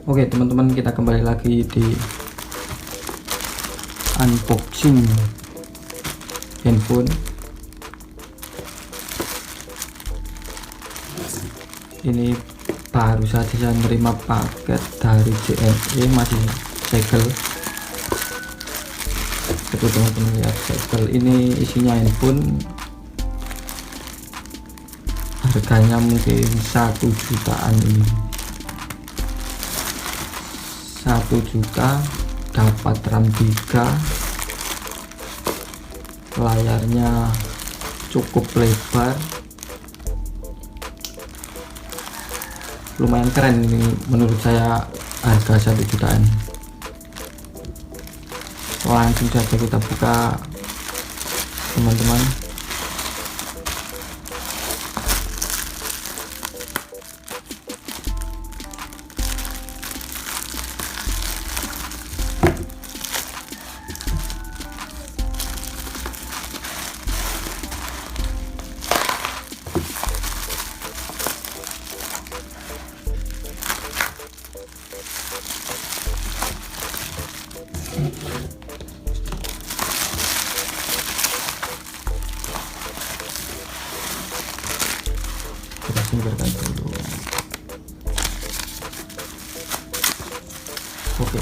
Oke teman-teman, kita kembali lagi di unboxing handphone. Ini baru saja saya menerima paket dari JNE, masih segel. Coba teman-teman lihat segel ini, isinya handphone. Harganya mungkin 1 jutaan ini. 1 juta, dapat RAM 3, layarnya cukup lebar, lumayan keren ini menurut saya. Harga 1 jutaan. Langsung saja kita buka teman-teman. Kita singkirkan dulu. Oke,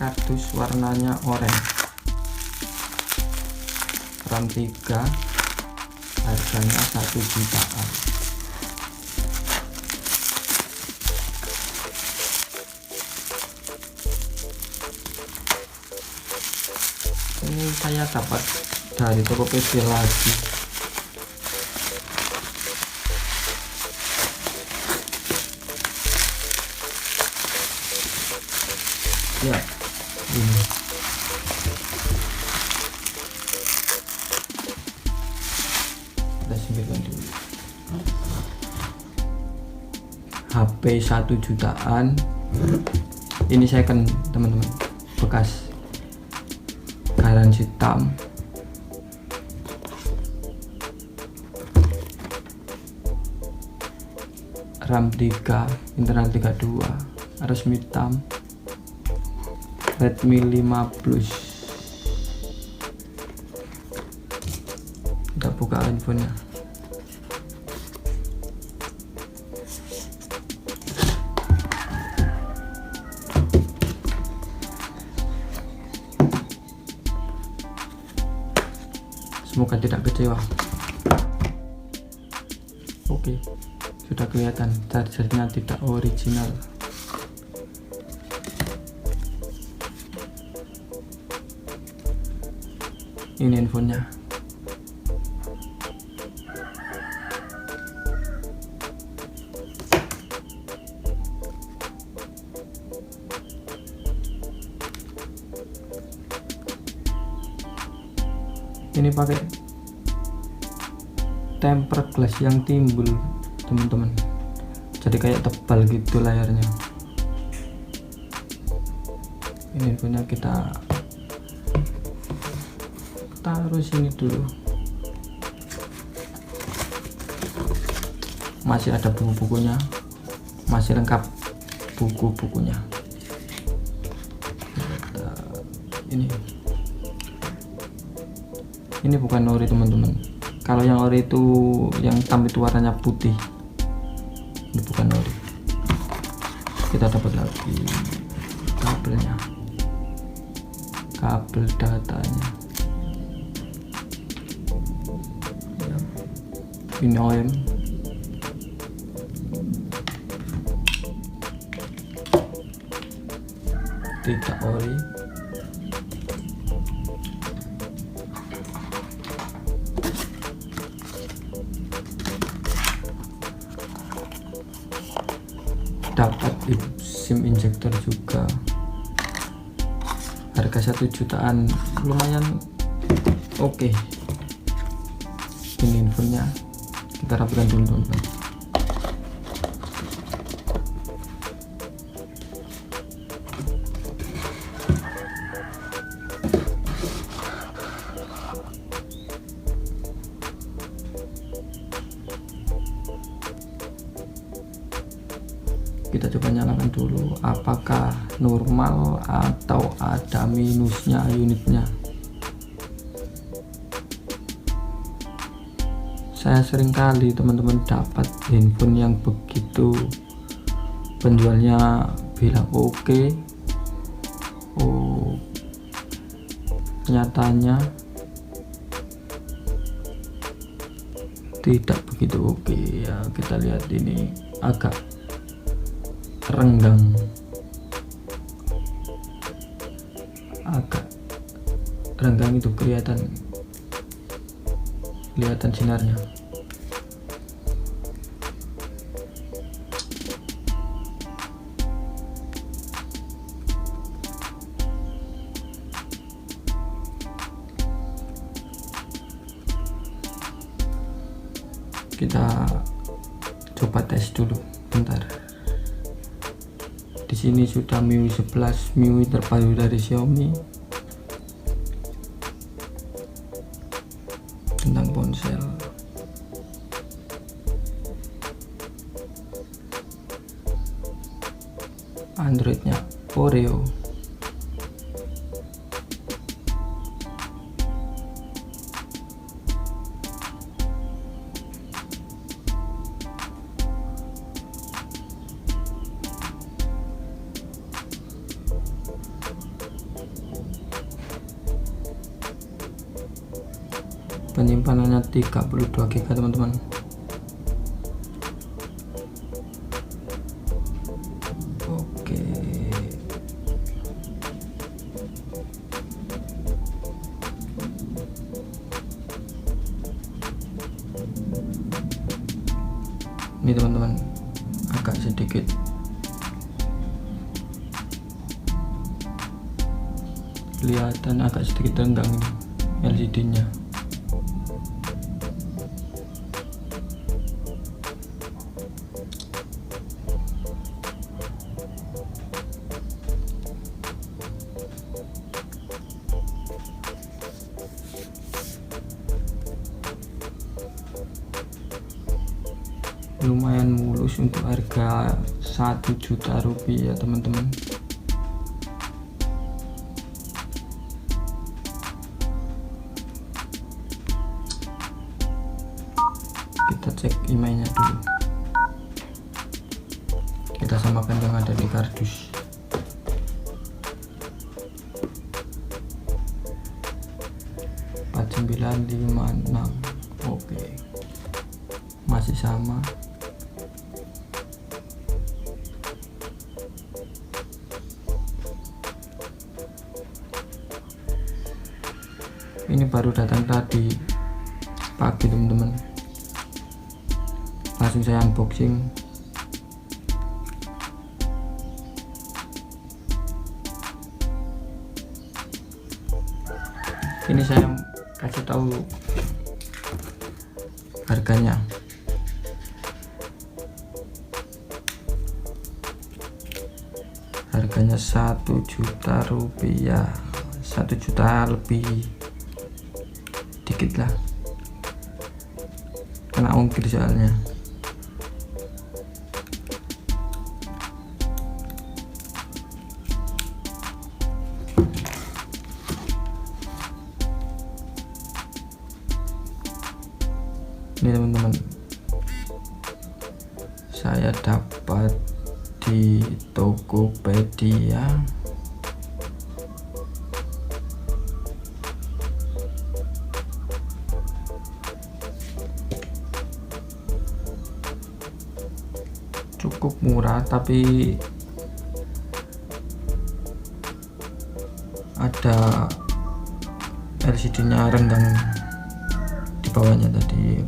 kardus warnanya oranye, RAM 3, harganya 1 jutaan. Ini saya dapat dari Tokopedia lagi. Ya, ini kita singkirkan dulu. HP 1 jutaan. Ini second teman-teman, bekas, garansi hitam. RAM 3, internal 32, resmi hitam, Redmi 5 Plus. Kita buka handphonenya. Semoga tidak kecewa. Oke, sudah kelihatan chargernya tidak original. Ini handphonenya. Ini pakai tempered glass yang timbul teman-teman, jadi kayak tebal gitu layarnya. Ini handphonenya kita taruh sini dulu. Masih ada buku-bukunya, masih lengkap buku-bukunya. Ini bukan ori teman-teman. Kalau yang ori itu, yang hitam itu warnanya putih. Ini bukan ori. Kita dapat lagi kabelnya, kabel datanya. Ini OEM. Tidak ori. Dapat SIM injector juga. Harga 1 jutaan, lumayan oke. Ini infonya. Kita rapikan dulu teman-teman. Kita coba nyalakan dulu apakah normal atau ada minusnya unitnya. Saya sering kali teman-teman dapat handphone yang begitu penjualnya bilang oke, oh nyatanya tidak begitu oke ya. Kita lihat ini agak renggang, itu kelihatan sinarnya. Kita coba tes dulu bentar. Di sini sudah MIUI 11, MIUI terbaru dari Xiaomi. Tentang ponsel, Androidnya Oreo. Penyimpanannya 32 GB teman-teman. Oke, ini teman-teman agak sedikit kelihatan, agak sedikit renggang ini LCD-nya. Lumayan mulus untuk harga 1 juta rupiah teman-teman. Kita cek emailnya dulu, kita samakan yang ada di kardus. (4956). Oke, masih sama. Ini baru datang tadi pagi teman-teman, langsung saya unboxing. Ini saya kasih tahu harganya. Harganya 1 juta rupiah, 1 juta lebih dikit lah, kena ongkir soalnya. Ini teman-teman, saya dapat di Tokopedia. Cukup murah, tapi ada LCD-nya renggang di bawahnya tadi.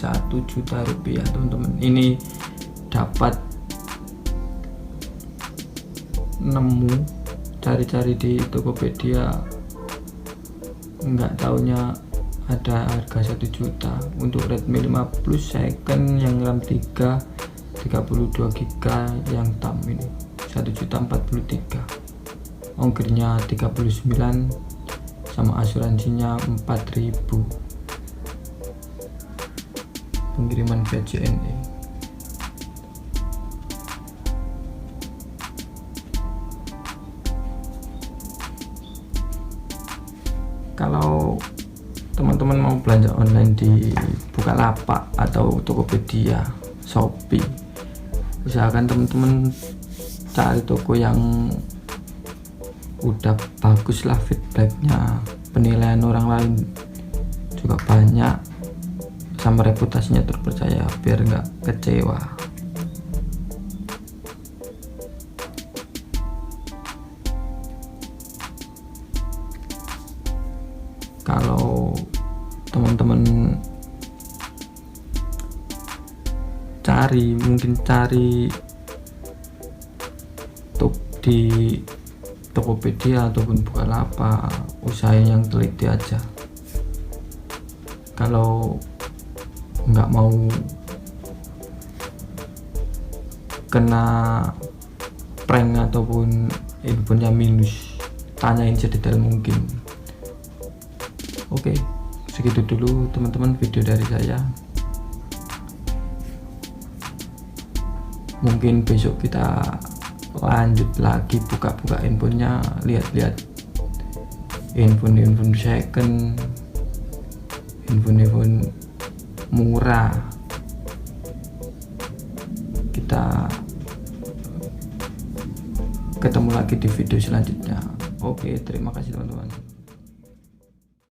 1 juta rupiah teman-teman. Ini dapat nemu cari-cari di Tokopedia, nggak taunya ada harga 1 juta untuk Redmi 5 Plus second yang RAM 3 32 GB yang tam ini 1.043.000, ongkirnya 39 sama asuransinya 4.000, pengiriman via JNE. Kalau teman-teman mau belanja online di Bukalapak atau Tokopedia, Shopee, usahakan teman-teman cari toko yang udah bagus lah feedbacknya, penilaian orang lain juga banyak, sama reputasinya terpercaya, biar nggak kecewa. Kalau teman-teman mungkin cari di Tokopedia ataupun Bukalapak, usahain yang teliti aja. Kalau nggak mau kena prank ataupun infonya minus, tanyain sedetail mungkin. Oke, segitu dulu teman-teman video dari saya. Mungkin besok kita lanjut lagi buka-buka handphonenya, lihat-lihat handphone second, handphone murah. Kita ketemu lagi di video selanjutnya. Oke, terima kasih teman-teman.